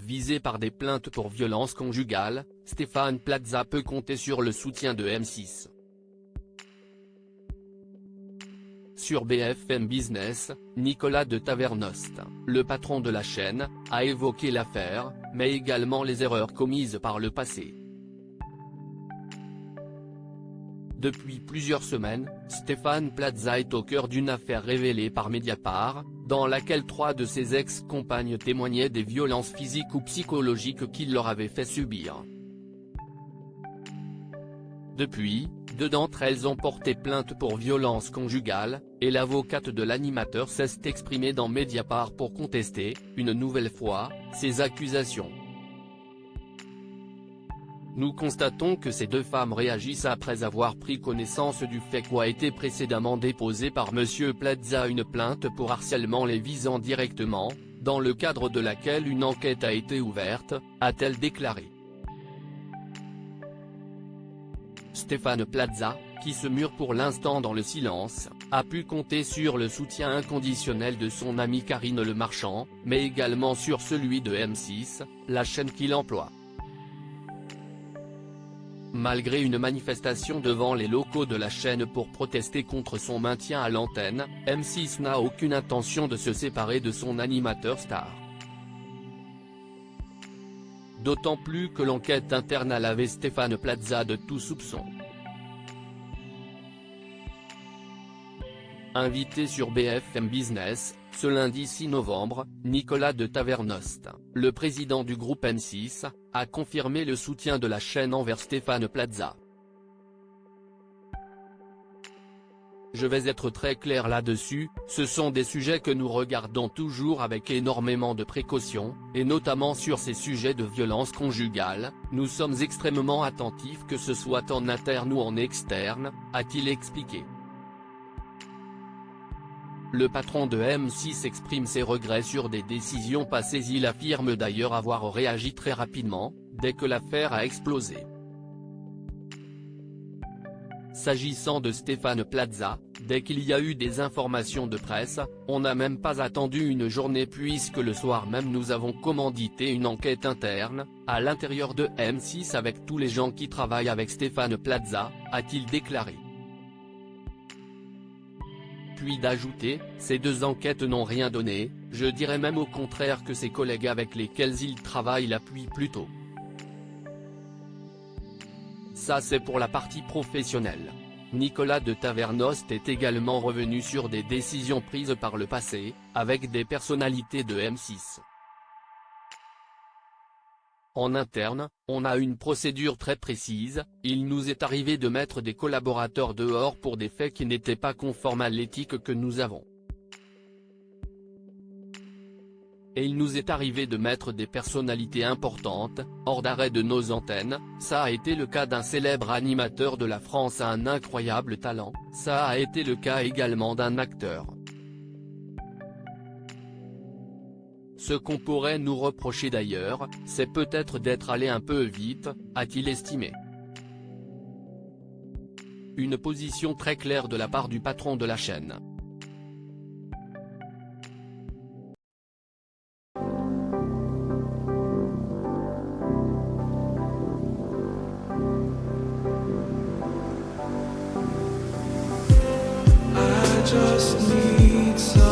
visé par des plaintes pour violences conjugales, Stéphane Plaza peut compter sur le soutien de M6. Sur BFM Business, Nicolas de Tavernost, le patron de la chaîne, a évoqué l'affaire, mais également les erreurs commises par le passé. Depuis plusieurs semaines, Stéphane Plaza est au cœur d'une affaire révélée par Mediapart, dans laquelle 3 de ses ex-compagnes témoignaient des violences physiques ou psychologiques qu'il leur avait fait subir. Depuis, 2 d'entre elles ont porté plainte pour violences conjugales, et l'avocate de l'animateur s'est exprimée dans Mediapart pour contester, une nouvelle fois, ces accusations. Nous constatons que ces 2 femmes réagissent après avoir pris connaissance du fait qu'a été précédemment déposé par Monsieur Plaza une plainte pour harcèlement les visant directement, dans le cadre de laquelle une enquête a été ouverte, a-t-elle déclaré. Stéphane Plaza, qui se mure pour l'instant dans le silence, a pu compter sur le soutien inconditionnel de son amie Karine Le Marchand, mais également sur celui de M6, la chaîne qu'il emploie. Malgré une manifestation devant les locaux de la chaîne pour protester contre son maintien à l'antenne, M6 n'a aucune intention de se séparer de son animateur star. D'autant plus que l'enquête interne a lavé Stéphane Plaza de tout soupçon. Invité sur BFM Business, ce lundi 6 novembre, Nicolas de Tavernost, le président du groupe M6, a confirmé le soutien de la chaîne envers Stéphane Plaza. Je vais être très clair là-dessus, ce sont des sujets que nous regardons toujours avec énormément de précaution, et notamment sur ces sujets de violence conjugale, nous sommes extrêmement attentifs que ce soit en interne ou en externe, a-t-il expliqué. Le patron de M6 exprime ses regrets sur des décisions passées. Il affirme d'ailleurs avoir réagi très rapidement, dès que l'affaire a explosé. S'agissant de Stéphane Plaza, dès qu'il y a eu des informations de presse, on n'a même pas attendu une journée puisque le soir même nous avons commandité une enquête interne, à l'intérieur de M6 avec tous les gens qui travaillent avec Stéphane Plaza, a-t-il déclaré. Puis d'ajouter, ces 2 enquêtes n'ont rien donné, je dirais même au contraire que ses collègues avec lesquels il travaille l'appuient plutôt. Ça c'est pour la partie professionnelle. Nicolas de Tavernost est également revenu sur des décisions prises par le passé, avec des personnalités de M6. En interne, on a une procédure très précise, il nous est arrivé de mettre des collaborateurs dehors pour des faits qui n'étaient pas conformes à l'éthique que nous avons. Et il nous est arrivé de mettre des personnalités importantes, hors d'arrêt de nos antennes, ça a été le cas d'un célèbre animateur de la France à un incroyable talent, ça a été le cas également d'un acteur. Ce qu'on pourrait nous reprocher d'ailleurs, c'est peut-être d'être allé un peu vite, a-t-il estimé. Une position très claire de la part du patron de la chaîne. I just need some